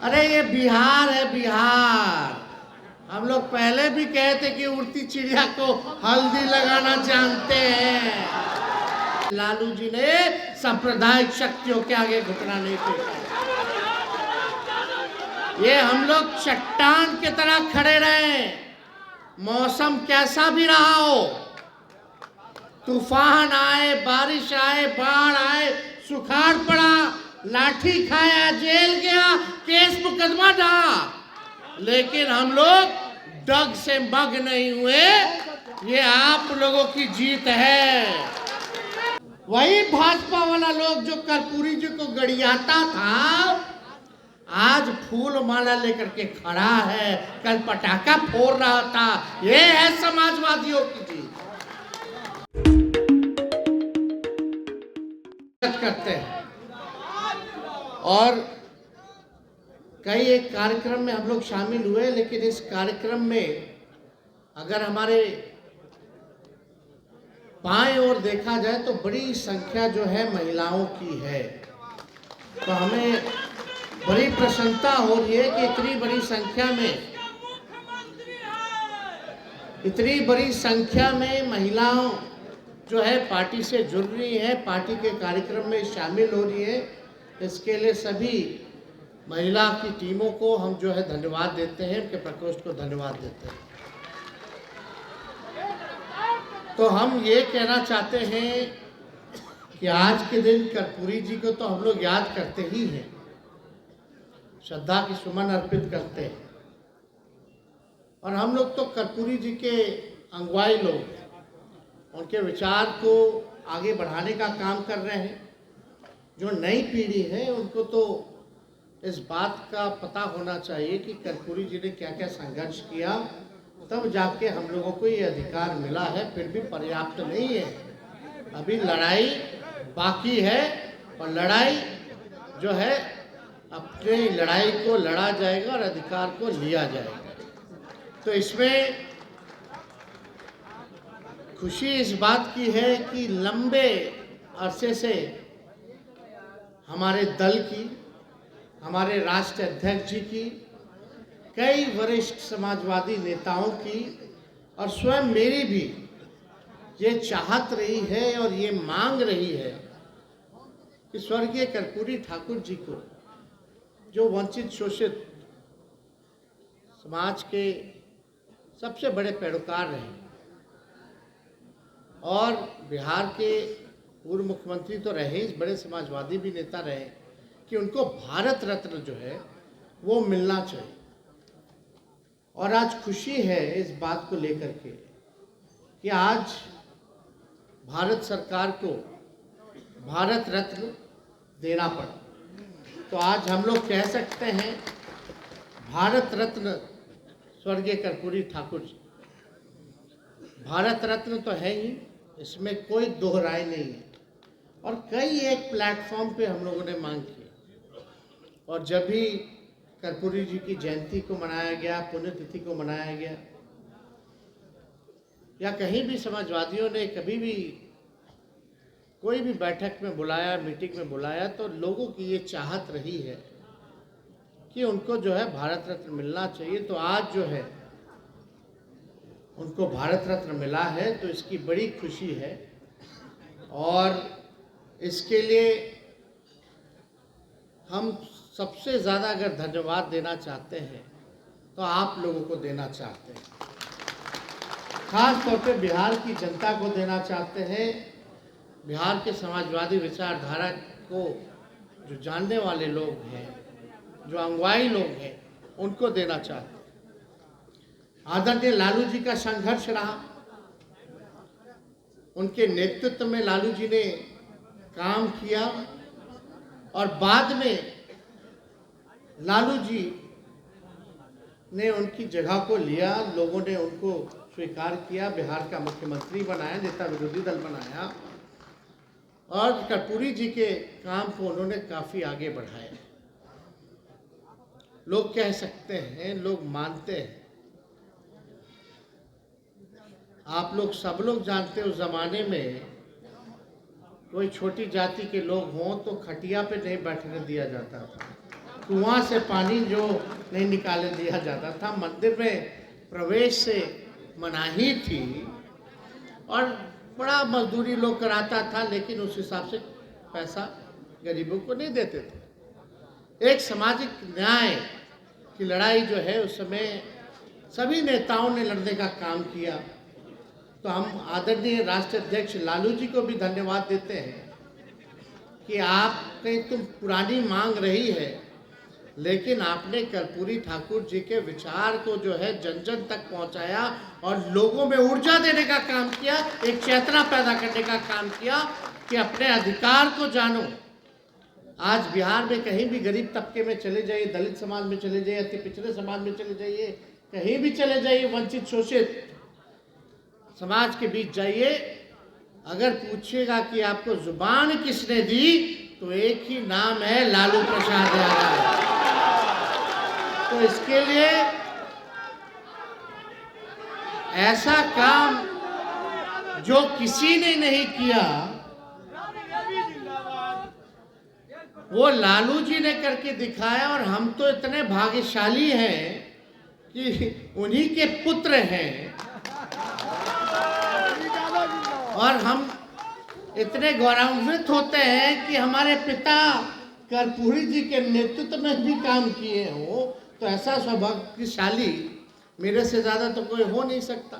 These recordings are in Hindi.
अरे ये बिहार है, बिहार। हम लोग पहले भी कहे थे कि उड़ती चिड़िया को हल्दी लगाना जानते हैं। लालू जी ने सांप्रदायिक शक्तियों के आगे घुटना नहीं टेका। ये हम लोग चट्टान की तरह खड़े रहे, मौसम कैसा भी रहा हो, तूफान आए, बारिश आए, बाढ़ आए, सुखाड़ पड़ा, लाठी खाया, जेल गया, केस मुकदमा रहा, लेकिन हम लोग डग से मग नहीं हुए। ये आप लोगों की जीत है। वही भाजपा वाला लोग जो कर्पूरी जी को गड़ियाता था, आज फूल माला लेकर के खड़ा है, कल पटाखा फोड़ रहा था। ये है समाजवादियों की जीत। करते हैं और कई एक कार्यक्रम में हम लोग शामिल हुए, लेकिन इस कार्यक्रम में अगर हमारे बाएं ओर देखा जाए तो बड़ी संख्या जो है महिलाओं की है। तो हमें बड़ी प्रसन्नता हो रही है कि इतनी बड़ी संख्या में महिलाओं जो है पार्टी से जुड़ रही है, पार्टी के कार्यक्रम में शामिल हो रही है। इसके लिए सभी महिला की टीमों को हम जो है धन्यवाद देते हैं, उनके प्रकोष्ठ को धन्यवाद देते हैं। तो हम ये कहना चाहते हैं कि आज के दिन कर्पूरी जी को तो हम लोग याद करते ही हैं, श्रद्धा की सुमन अर्पित करते हैं, और हम लोग तो कर्पूरी जी के अगुवाई लोग हैं, उनके विचार को आगे बढ़ाने का काम कर रहे हैं। जो नई पीढ़ी है उनको तो इस बात का पता होना चाहिए कि कर्पूरी जी ने क्या क्या संघर्ष किया, तब जाके हम लोगों को ये अधिकार मिला है। फिर भी पर्याप्त नहीं है, अभी लड़ाई बाकी है, और लड़ाई जो है अपनी लड़ाई को लड़ा जाएगा और अधिकार को लिया जाएगा। तो इसमें खुशी इस बात की है कि लंबे अरसे से हमारे दल की, हमारे राष्ट्रीय अध्यक्ष जी की, कई वरिष्ठ समाजवादी नेताओं की और स्वयं मेरी भी ये चाहत रही है और ये मांग रही है कि स्वर्गीय कर्पूरी ठाकुर जी को, जो वंचित शोषित समाज के सबसे बड़े पैरोकार रहे और बिहार के पूर्व मुख्यमंत्री तो रहे, इस बड़े समाजवादी भी नेता रहे, कि उनको भारत रत्न जो है वो मिलना चाहिए। और आज खुशी है इस बात को लेकर के कि आज भारत सरकार को भारत रत्न देना पड़ा। तो आज हम लोग कह सकते हैं भारत रत्न स्वर्गीय कर्पूरी ठाकुर जी। भारत रत्न तो है ही, इसमें कोई दोहराई नहीं है। और कई एक प्लेटफॉर्म पे हम लोगों ने मांग की, और जब भी कर्पूरी जी की जयंती को मनाया गया, पुण्यतिथि को मनाया गया, या कहीं भी समाजवादियों ने कभी भी कोई भी बैठक में बुलाया, मीटिंग में बुलाया, तो लोगों की ये चाहत रही है कि उनको जो है भारत रत्न मिलना चाहिए। तो आज जो है उनको भारत रत्न मिला है, तो इसकी बड़ी खुशी है। और इसके लिए हम सबसे ज़्यादा अगर धन्यवाद देना चाहते हैं तो आप लोगों को देना चाहते हैं, खास तौर पे बिहार की जनता को देना चाहते हैं। बिहार के समाजवादी विचारधारा को जो जानने वाले लोग हैं, जो अगुवाई लोग हैं, उनको देना चाहते हैं। आदरणीय लालू जी का संघर्ष रहा, उनके नेतृत्व में लालू जी ने काम किया, और बाद में लालू जी ने उनकी जगह को लिया, लोगों ने उनको स्वीकार किया, बिहार का मुख्यमंत्री बनाया, नेता विरोधी दल बनाया, और कर्पूरी जी के काम को उन्होंने काफ़ी आगे बढ़ाया। लोग कह सकते हैं, लोग मानते हैं, आप लोग सब लोग जानते हैं उस ज़माने में कोई छोटी जाति के लोग हों तो खटिया पे नहीं बैठने दिया जाता था, कुआं से पानी जो नहीं निकाले दिया जाता था, मंदिर में प्रवेश से मनाही थी और बड़ा मजदूरी लोग कराता था, लेकिन उस हिसाब से पैसा गरीबों को नहीं देते थे। एक सामाजिक न्याय की लड़ाई जो है उस समय सभी नेताओं ने लड़ने का काम किया। तो हम आदरणीय राष्ट्रीय अध्यक्ष लालू जी को भी धन्यवाद देते हैं कि आप कहीं तुम पुरानी मांग रही है, लेकिन आपने कर्पूरी ठाकुर जी के विचार को जो है जन जन तक पहुंचाया और लोगों में ऊर्जा देने का काम किया, एक चेतना पैदा करने का काम किया कि अपने अधिकार को जानो। आज बिहार में कहीं भी गरीब तबके में चले जाइए, दलित समाज में चले जाइए, अति पिछड़े समाज में चले जाइए, कहीं भी चले जाइए, वंचित शोषित समाज के बीच जाइए, अगर पूछिएगा कि आपको जुबान किसने दी, तो एक ही नाम है, लालू प्रसाद यादव। तो इसके लिए ऐसा काम जो किसी ने नहीं किया वो लालू जी ने करके दिखाया। और हम तो इतने भाग्यशाली हैं कि उन्हीं के पुत्र हैं और हम इतने गौरवान्वित होते हैं कि हमारे पिता कर्पूरी जी के नेतृत्व में भी काम किए हो। तो ऐसा सौभाग्यशाली मेरे से ज्यादा तो कोई हो नहीं सकता।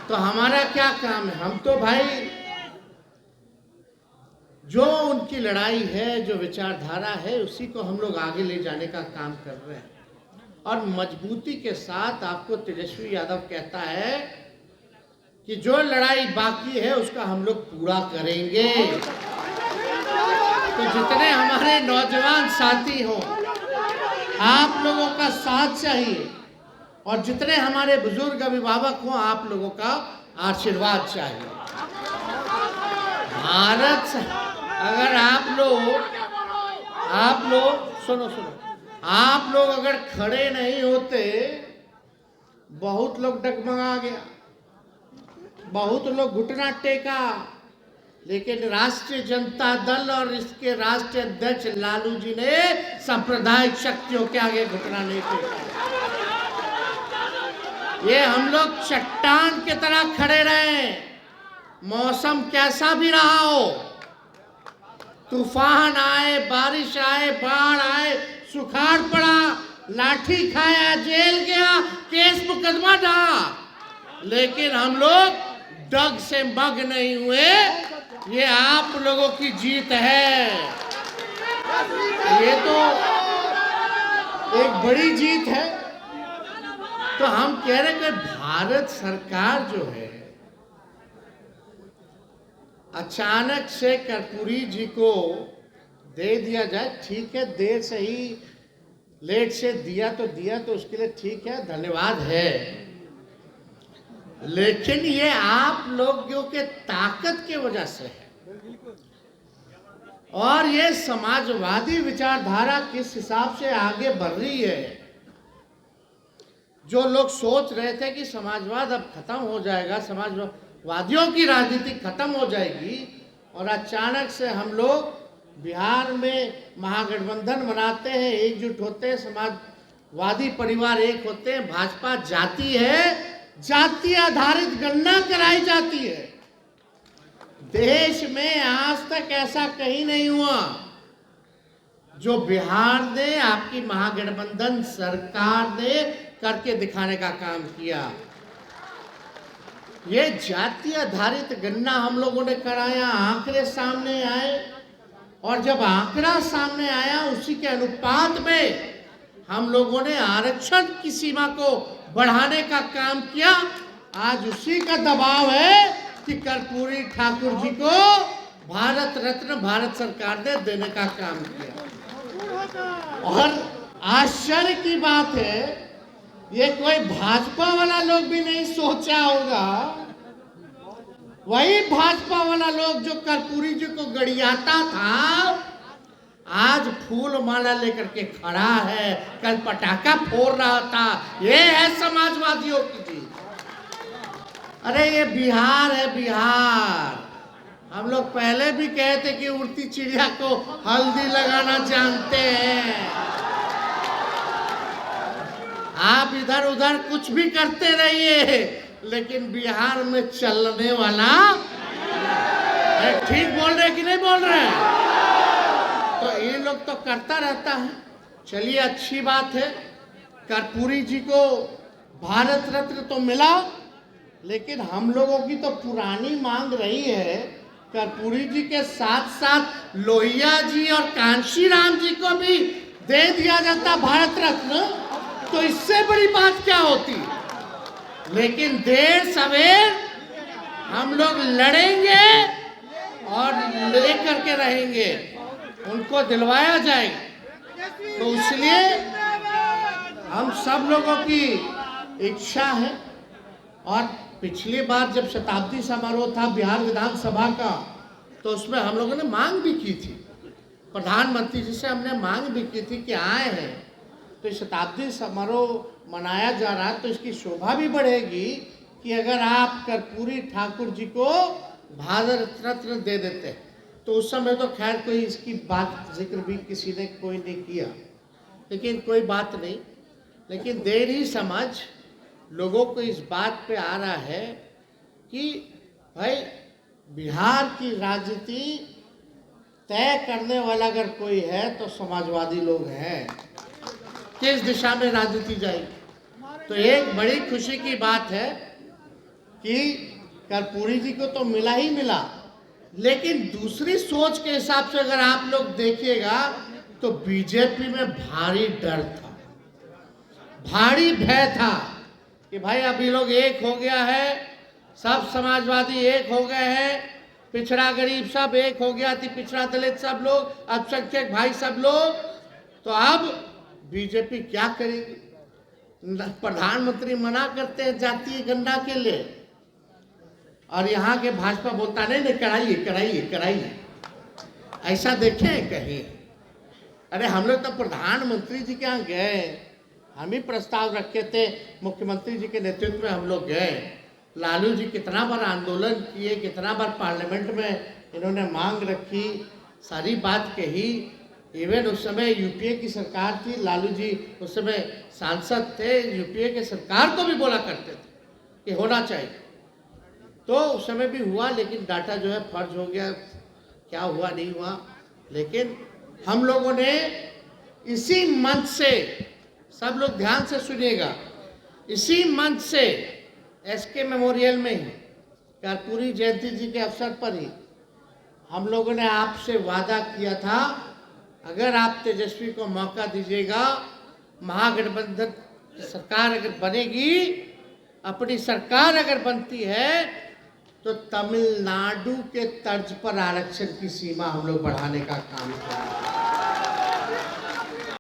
तो हमारा क्या काम है? हम तो भाई जो उनकी लड़ाई है, जो विचारधारा है, उसी को हम लोग आगे ले जाने का काम कर रहे हैं। और मजबूती के साथ आपको तेजस्वी यादव कहता है कि जो लड़ाई बाकी है उसका हम लोग पूरा करेंगे। तो जितने हमारे नौजवान साथी हों, आप लोगों का साथ चाहिए, और जितने हमारे बुजुर्ग अभिभावक हों, आप लोगों का आशीर्वाद चाहिए। भारत अगर आप लोग सुनो आप लोग अगर खड़े नहीं होते, बहुत लोग डगमगा गया, बहुत लोग घुटना टेका, लेकिन राष्ट्रीय जनता दल और इसके राष्ट्रीय अध्यक्ष लालू जी ने सांप्रदायिक शक्तियों के आगे घुटना नहीं टेका। ये हम लोग चट्टान की तरह खड़े रहे, मौसम कैसा भी रहा हो, तूफान आए, बारिश आए, बाढ़ आए, सुखाड़ पड़ा, लाठी खाया, जेल गया, केस मुकदमा था, लेकिन हम लोग डग से मग नहीं हुए। ये आप लोगों की जीत है। ये तो एक बड़ी जीत है। तो हम कह रहे कि भारत सरकार जो है, अचानक से कर्पूरी जी को दे दिया जाए, ठीक है, देर से ही लेट से दिया तो उसके लिए ठीक है, धन्यवाद है। लेकिन ये आप लोगों के ताकत की वजह से है। और ये समाजवादी विचारधारा किस हिसाब से आगे बढ़ रही है। जो लोग सोच रहे थे कि समाजवाद अब खत्म हो जाएगा, समाजवादियों की राजनीति खत्म हो जाएगी, और अचानक से हम लोग बिहार में महागठबंधन बनाते हैं, एकजुट होते हैं, समाजवादी परिवार एक होते हैं, भाजपा जाती है, जाति आधारित गणना कराई जाती है। देश में आज तक ऐसा कहीं नहीं हुआ जो बिहार ने, आपकी महागठबंधन सरकार ने करके दिखाने का काम किया। ये जाति आधारित गणना हम लोगों ने कराया, आंकड़े सामने आए, और जब आंकड़ा सामने आया उसी के अनुपात में हम लोगों ने आरक्षण की सीमा को बढ़ाने का काम किया। आज उसी का दबाव है कि कर्पूरी ठाकुर जी को भारत रत्न भारत सरकार ने देने का काम किया। और आश्चर्य की बात है, ये कोई भाजपा वाला लोग भी नहीं सोचा होगा, वही भाजपा वाला लोग जो कर्पूरी जी को गड़ियाता था, आज फूल माला लेकर के खड़ा है, कल पटाखा फोड़ रहा था। ये है समाजवादियों की जीत। अरे ये बिहार है, बिहार। हम लोग पहले भी कहे थे कि उड़ती चिड़िया को हल्दी लगाना जानते हैं। आप इधर उधर कुछ भी करते रहिए, लेकिन बिहार में चलने वाला ठीक बोल रहे कि नहीं बोल रहे? तो ये लोग तो करता रहता है। चलिए, अच्छी बात है, कर्पूरी जी को भारत रत्न तो मिला, लेकिन हम लोगों की तो पुरानी मांग रही है कर्पूरी जी के साथ साथ लोहिया जी और कांशीराम जी को भी दे दिया जाता भारत रत्न, तो इससे बड़ी बात क्या होती। लेकिन देर सवेर हम लोग लड़ेंगे और लेकर के रहेंगे, उनको दिलवाया जाएगा। तो इसलिए हम सब लोगों की इच्छा है। और पिछली बार जब शताब्दी समारोह था बिहार विधानसभा का, तो उसमें हम लोगों ने मांग भी की थी, प्रधानमंत्री जी से हमने मांग भी की थी कि आए हैं तो शताब्दी समारोह मनाया जा रहा है, तो इसकी शोभा भी बढ़ेगी कि अगर आप कर्पूरी ठाकुर जी को भारत रत्न दे देते। तो उस समय तो खैर कोई इसकी बात जिक्र भी किसी ने कोई नहीं किया, लेकिन कोई बात नहीं। लेकिन देर ही समझ लोगों को इस बात पे आ रहा है कि भाई बिहार की राजनीति तय करने वाला अगर कोई है तो समाजवादी लोग हैं। किस दिशा में राजनीति जाएगी। तो एक बड़ी खुशी की बात है कि कर्पूरी जी को तो मिला ही मिला, लेकिन दूसरी सोच के हिसाब से अगर आप लोग देखिएगा तो बीजेपी में भारी डर था, भारी भय था कि भाई अभी लोग एक हो गया है, सब समाजवादी एक हो गए हैं, पिछड़ा गरीब सब एक हो गया थी, पिछड़ा दलित सब लोग, अल्पसंख्यक भाई सब लोग, तो अब बीजेपी क्या करेगी। प्रधानमंत्री मना करते हैं जातीय गणना के लिए, और यहाँ के भाजपा बोलता नहीं कराइए कराइए कराइए। ऐसा देखें कहीं? अरे हम लोग तो प्रधानमंत्री जी के यहाँ गए, हम ही प्रस्ताव रखे थे, मुख्यमंत्री जी के नेतृत्व में हम लोग गए। लालू जी कितना बार आंदोलन किए, कितना बार पार्लियामेंट में इन्होंने मांग रखी, सारी बात कही। इवन उस समय यूपीए की सरकार थी, लालू जी उस समय सांसद थे, यूपीए के सरकार को भी बोला करते थे कि होना चाहिए। तो उस समय भी हुआ, लेकिन डाटा जो है फर्ज हो गया, क्या हुआ नहीं हुआ। लेकिन हम लोगों ने इसी मंच से, सब लोग ध्यान से सुनिएगा, इसी मंच से एसके मेमोरियल में ही कर्पूरी जयंती जी के अवसर पर ही हम लोगों ने आपसे वादा किया था, अगर आप तेजस्वी को मौका दीजिएगा, महागठबंधन सरकार अगर बनेगी, अपनी सरकार अगर बनती है, तो तमिलनाडु के तर्ज पर आरक्षण की सीमा हम लोग बढ़ाने का काम करेंगे।